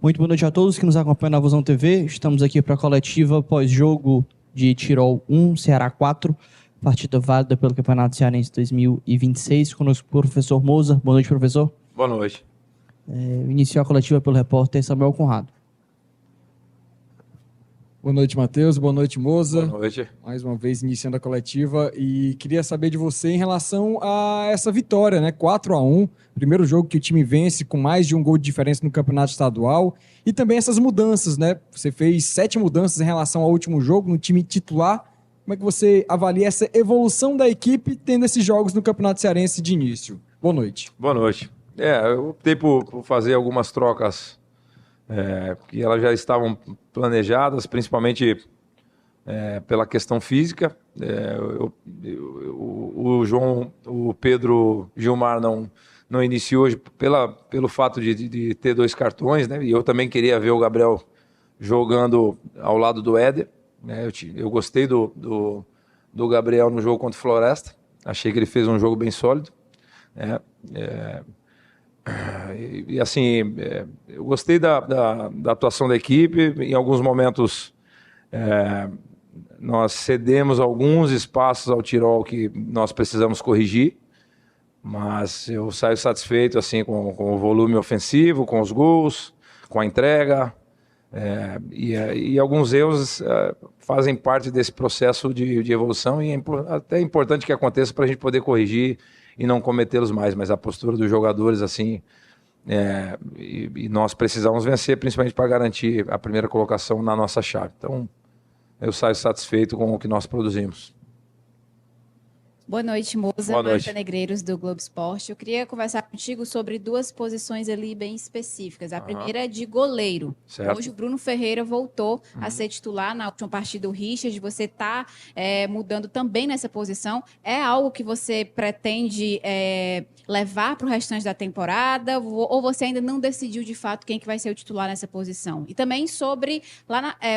Muito boa noite a todos que nos acompanham na Vozão TV. Estamos aqui para a coletiva pós-jogo de Tirol 1, Ceará 4, partida válida pelo Campeonato Cearense 2026. Conosco o professor Moza. Boa noite, professor. Boa noite. Iniciou a coletiva pelo repórter Samuel Conrado. Boa noite, Matheus. Boa noite, Moza. Boa noite. Mais uma vez iniciando a coletiva e queria saber de você em relação a essa vitória, né? 4-1, primeiro jogo que o time vence com mais de um gol de diferença no campeonato estadual e também essas mudanças, né? Você fez 7 mudanças em relação ao último jogo no time titular. Como é que você avalia essa evolução da equipe tendo esses jogos no campeonato cearense de início? Boa noite. Boa noite. Eu optei por fazer algumas trocas que elas já estavam planejadas, principalmente pela questão física. O Pedro Gilmar não iniciou hoje pelo fato de ter 2 cartões, né? E eu também queria ver o Gabriel jogando ao lado do Éder, né? Eu gostei do Gabriel no jogo contra o Floresta. Achei que ele fez um jogo bem sólido, né? Assim, eu gostei da atuação da equipe. Em alguns momentos nós cedemos alguns espaços ao Tirol que nós precisamos corrigir, mas eu saio satisfeito assim, com o volume ofensivo, com os gols, com a entrega, e alguns erros fazem parte desse processo de evolução e até importante que aconteça para a gente poder corrigir e não cometê-los mais, mas a postura dos jogadores assim, e nós precisamos vencer, principalmente para garantir a primeira colocação na nossa chave. Então, eu saio satisfeito com o que nós produzimos. Boa noite, Moza. Boa noite. Marta Negreiros, do Globo Esporte. Eu queria conversar contigo sobre 2 posições ali bem específicas. A primeira é de goleiro. Certo. Hoje o Bruno Ferreira voltou a ser titular na última partida do Richard. Você está mudando também nessa posição. É algo que você pretende levar para o restante da temporada? Ou você ainda não decidiu de fato quem que vai ser o titular nessa posição? E também sobre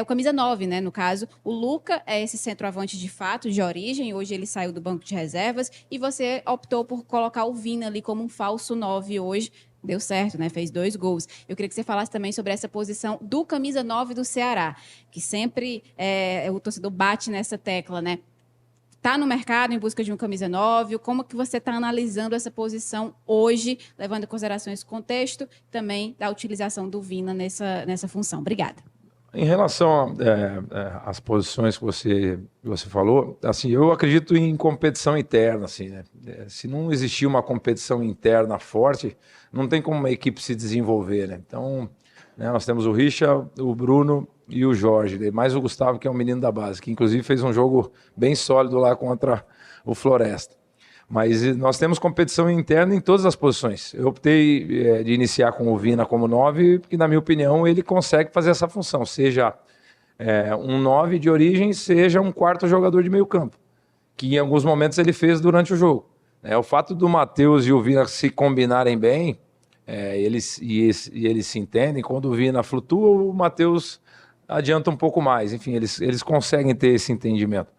o camisa 9, né? No caso, o Luca é esse centroavante de fato, de origem. Hoje ele saiu do banco de reservas e você optou por colocar o Vina ali como um falso 9 hoje. Deu certo, né? Fez 2 gols. Eu queria que você falasse também sobre essa posição do camisa 9 do Ceará, que sempre o torcedor bate nessa tecla, né? Tá no mercado em busca de um camisa 9, como que você está analisando essa posição hoje, levando em consideração esse contexto, também da utilização do Vina nessa função? Obrigada. Em relação às posições que você falou, assim, eu acredito em competição interna, assim, né? Se não existir uma competição interna forte, não tem como uma equipe se desenvolver, né? Então, né, nós temos o Richard, o Bruno e o Jorge, mais o Gustavo, que é um menino da base, que inclusive fez um jogo bem sólido lá contra o Floresta. Mas nós temos competição interna em todas as posições. Eu optei de iniciar com o Vina como 9, porque, na minha opinião, ele consegue fazer essa função, seja um 9 de origem, seja um 4º jogador de meio campo, que em alguns momentos ele fez durante o jogo. O fato do Matheus e o Vina se combinarem bem, eles se entendem, quando o Vina flutua, o Matheus adianta um pouco mais. Enfim, eles conseguem ter esse entendimento.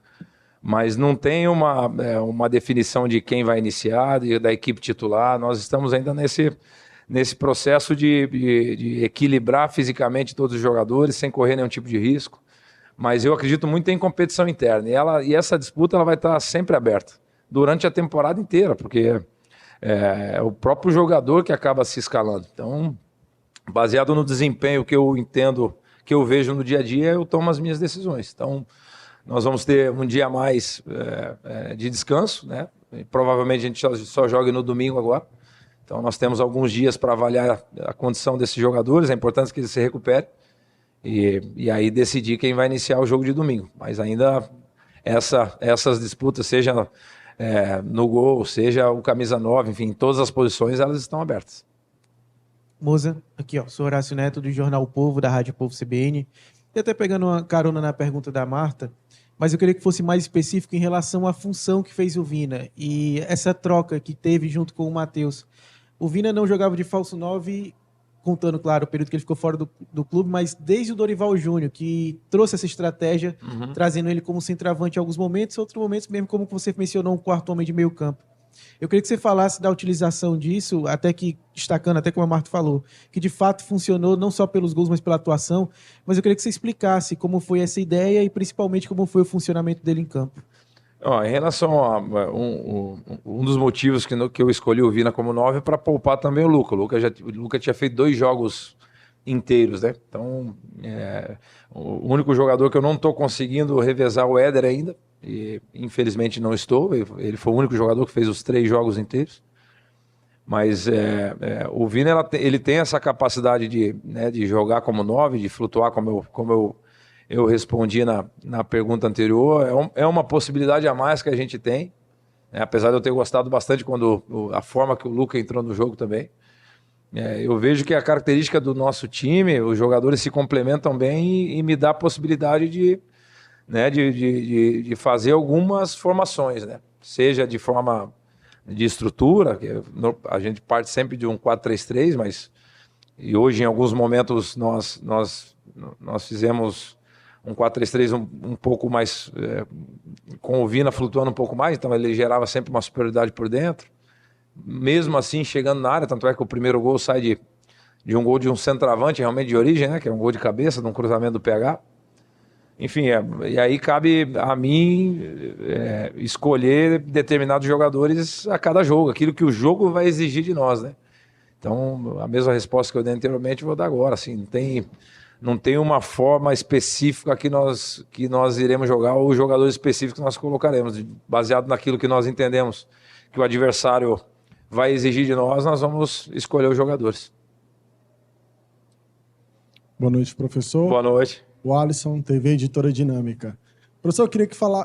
Mas não tem uma definição de quem vai iniciar, da equipe titular. Nós estamos ainda nesse processo de equilibrar fisicamente todos os jogadores, sem correr nenhum tipo de risco. Mas eu acredito muito em competição interna. E essa disputa ela vai estar sempre aberta, durante a temporada inteira, porque é o próprio jogador que acaba se escalando. Então, baseado no desempenho que eu entendo, que eu vejo no dia a dia, eu tomo as minhas decisões. Então, nós vamos ter um dia a mais de descanso, né? E provavelmente a gente só joga no domingo agora. Então nós temos alguns dias para avaliar a condição desses jogadores, é importante que eles se recuperem e aí decidir quem vai iniciar o jogo de domingo. Mas ainda essas disputas, seja no gol, seja o camisa 9, enfim, todas as posições elas estão abertas. Moza, aqui ó, sou Horácio Neto do Jornal Povo, da Rádio Povo CBN. E até pegando uma carona na pergunta da Marta, mas eu queria que fosse mais específico em relação à função que fez o Vina e essa troca que teve junto com o Matheus. O Vina não jogava de falso 9, contando, claro, o período que ele ficou fora do clube, mas desde o Dorival Júnior, que trouxe essa estratégia, trazendo ele como centroavante em alguns momentos, outros momentos mesmo, como você mencionou, um 4º homem de meio campo. Eu queria que você falasse da utilização disso, destacando, até como a Marta falou, que de fato funcionou não só pelos gols, mas pela atuação, mas eu queria que você explicasse como foi essa ideia e principalmente como foi o funcionamento dele em campo. Em relação a um dos motivos que eu escolhi o Vina como 9 é para poupar também o Luca. O Luca tinha feito 2 jogos inteiros, né? Então, o único jogador que eu não estou conseguindo revezar o Éder ainda, e infelizmente não estou. Ele foi o único jogador que fez os 3 jogos inteiros. Mas o Vina ele tem essa capacidade de jogar como 9, de flutuar como eu respondi na pergunta anterior. É uma possibilidade a mais que a gente tem, né? Apesar de eu ter gostado bastante a forma que o Luca entrou no jogo também. Eu vejo que a característica do nosso time, os jogadores se complementam bem e me dá a possibilidade de fazer algumas formações, né? Seja de forma de estrutura, que a gente parte sempre de um 4-3-3, e hoje em alguns momentos nós fizemos um 4-3-3 um pouco mais, com o Vina flutuando um pouco mais, então ele gerava sempre uma superioridade por dentro. Mesmo assim, chegando na área, tanto é que o primeiro gol sai de um gol de um centroavante realmente de origem, né? Que é um gol de cabeça, de um cruzamento do PH. Enfim, e aí cabe a mim escolher determinados jogadores a cada jogo, aquilo que o jogo vai exigir de nós, né? Então, a mesma resposta que eu dei anteriormente, vou dar agora. Assim, não tem uma forma específica que nós iremos jogar ou jogadores específicos que nós colocaremos. Baseado naquilo que nós entendemos que o adversário vai exigir de nós vamos escolher os jogadores. Boa noite, professor. Boa noite. O Alisson, TV Editora Dinâmica. Professor, eu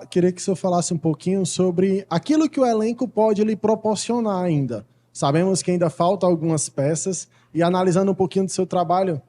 queria que o senhor falasse um pouquinho sobre aquilo que o elenco pode lhe proporcionar ainda. Sabemos que ainda faltam algumas peças e analisando um pouquinho do seu trabalho,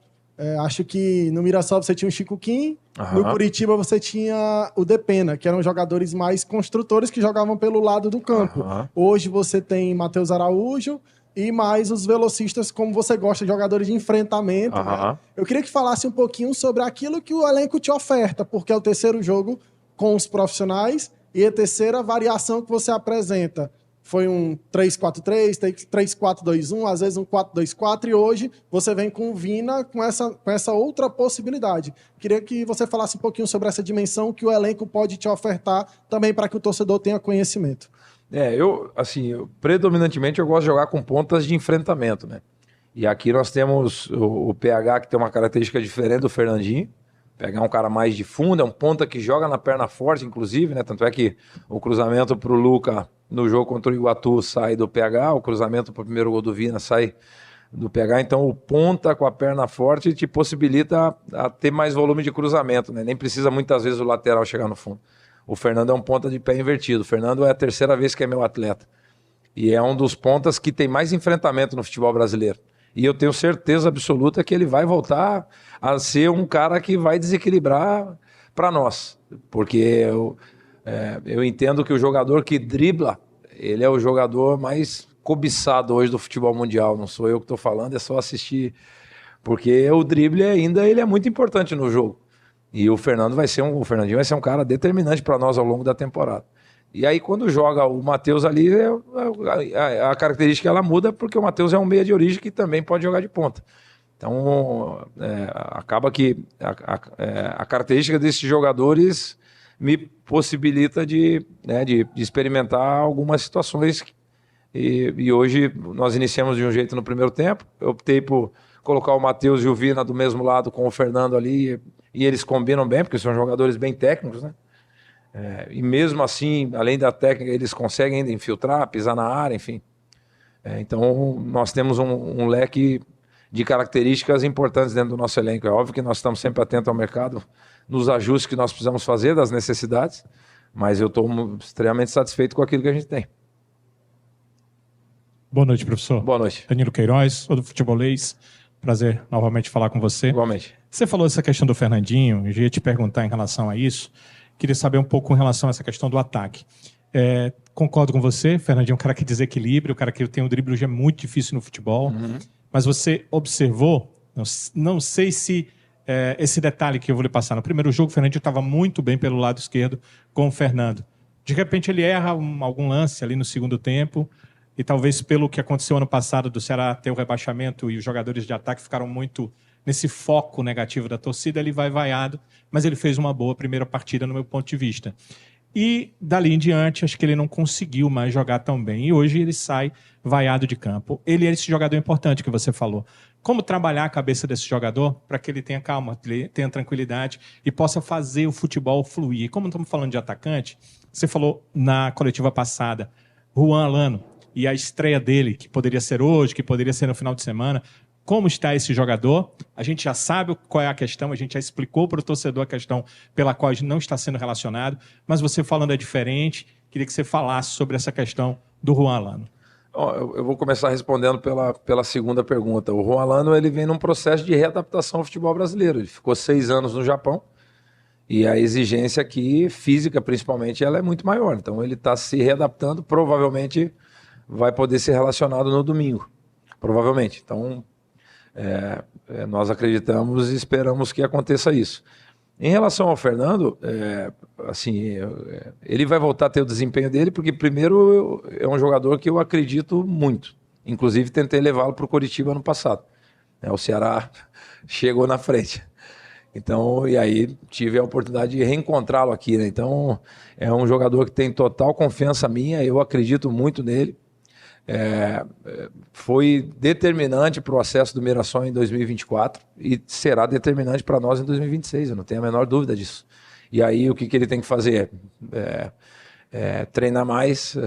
acho que no Mirassol você tinha o Chico Kim, no Curitiba você tinha o Depena, que eram jogadores mais construtores que jogavam pelo lado do campo. Hoje você tem Matheus Araújo e mais os velocistas, como você gosta, de jogadores de enfrentamento. Né? Eu queria que falasse um pouquinho sobre aquilo que o elenco te oferta, porque é o terceiro jogo com os profissionais e a terceira variação que você apresenta. Foi um 3-4-3, 3-4-2-1, às vezes um 4-2-4, e hoje você vem com o Vina com essa outra possibilidade. Queria que você falasse um pouquinho sobre essa dimensão que o elenco pode te ofertar também para que o torcedor tenha conhecimento. Predominantemente eu gosto de jogar com pontas de enfrentamento, né? E aqui nós temos o PH, que tem uma característica diferente do Fernandinho. Pegar um cara mais de fundo, é um ponta que joga na perna forte, inclusive, né? Tanto é que o cruzamento para o Luca no jogo contra o Iguatu sai do PH, o cruzamento para o primeiro gol do Vina sai do PH. Então o ponta com a perna forte te possibilita a ter mais volume de cruzamento, né? Nem precisa muitas vezes o lateral chegar no fundo. O Fernando é um ponta de pé invertido. O Fernando é a terceira vez que é meu atleta. E é um dos pontas que tem mais enfrentamento no futebol brasileiro. E eu tenho certeza absoluta que ele vai voltar a ser um cara que vai desequilibrar para nós. Porque eu entendo que o jogador que dribla, ele é o jogador mais cobiçado hoje do futebol mundial. Não sou eu que estou falando, é só assistir. Porque o drible ainda ele é muito importante no jogo. E o Fernandinho vai ser um cara determinante para nós ao longo da temporada. E aí, quando joga o Matheus ali, a característica ela muda, porque o Matheus é um meia de origem que também pode jogar de ponta. Então, acaba que a característica desses jogadores me possibilita de experimentar algumas situações. E hoje nós iniciamos de um jeito no primeiro tempo. Eu optei por colocar o Matheus e o Vina do mesmo lado com o Fernando ali, e eles combinam bem, porque são jogadores bem técnicos, né? E mesmo assim, além da técnica, eles conseguem ainda infiltrar, pisar na área, enfim. Então, nós temos um leque de características importantes dentro do nosso elenco. É óbvio que nós estamos sempre atentos ao mercado, nos ajustes que nós precisamos fazer, das necessidades, mas eu estou extremamente satisfeito com aquilo que a gente tem. Boa noite, professor. Boa noite. Danilo Queiroz, sou do Futebolês. Prazer novamente falar com você. Igualmente. Você falou essa questão do Fernandinho, eu ia te perguntar em relação a isso. Queria saber um pouco em relação a essa questão do ataque. Concordo com você, Fernandinho é um cara que desequilibra, o cara que tem um drible já é muito difícil no futebol, mas você observou, não sei se esse detalhe que eu vou lhe passar. No primeiro jogo, o Fernandinho estava muito bem pelo lado esquerdo com o Fernando. De repente ele erra algum lance ali no segundo tempo, e talvez pelo que aconteceu ano passado do Ceará ter o rebaixamento e os jogadores de ataque ficaram muito nesse foco negativo da torcida, ele vai vaiado, mas ele fez uma boa primeira partida no meu ponto de vista. E dali em diante, acho que ele não conseguiu mais jogar tão bem. E hoje ele sai vaiado de campo. Ele é esse jogador importante que você falou. Como trabalhar a cabeça desse jogador para que ele tenha calma, tenha tranquilidade e possa fazer o futebol fluir? E como estamos falando de atacante, você falou na coletiva passada, Juan Alano, e a estreia dele, que poderia ser hoje, que poderia ser no final de semana. Como está esse jogador? A gente já sabe qual é a questão, a gente já explicou para o torcedor a questão pela qual não está sendo relacionado, mas você falando é diferente, queria que você falasse sobre essa questão do Juan Alano. Eu vou começar respondendo pela segunda pergunta. O Juan Alano, ele vem num processo de readaptação ao futebol brasileiro. Ele ficou 6 anos no Japão e a exigência aqui, física principalmente, ela é muito maior. Então ele está se readaptando, provavelmente vai poder ser relacionado no domingo. Provavelmente. Então nós acreditamos e esperamos que aconteça isso. Em relação ao Fernando, ele vai voltar a ter o desempenho dele, porque primeiro é um jogador que eu acredito muito. Inclusive tentei levá-lo para o Coritiba ano passado. O Ceará chegou na frente. Então, e aí tive a oportunidade de reencontrá-lo aqui, né? Então, é um jogador que tem total confiança minha, eu acredito muito nele. Foi determinante para o acesso do Mirassol em 2024 e será determinante para nós em 2026, eu não tenho a menor dúvida disso. E aí o que ele tem que fazer? Treinar mais,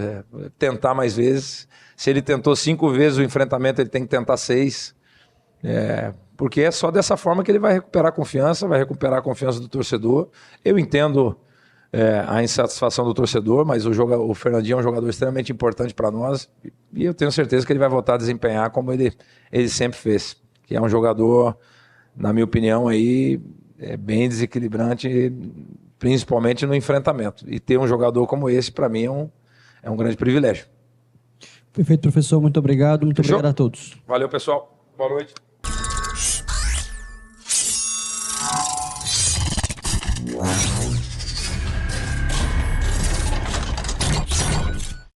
tentar mais vezes. Se ele tentou 5 vezes o enfrentamento, ele tem que tentar 6. Porque é só dessa forma que ele vai recuperar a confiança do torcedor. Eu entendo a insatisfação do torcedor, mas o Fernandinho é um jogador extremamente importante para nós e eu tenho certeza que ele vai voltar a desempenhar como ele sempre fez, que é um jogador, na minha opinião, aí, bem desequilibrante, principalmente no enfrentamento. E ter um jogador como esse, para mim, é um grande privilégio. Perfeito, professor. Muito obrigado. Muito obrigado a todos. Valeu, pessoal. Boa noite.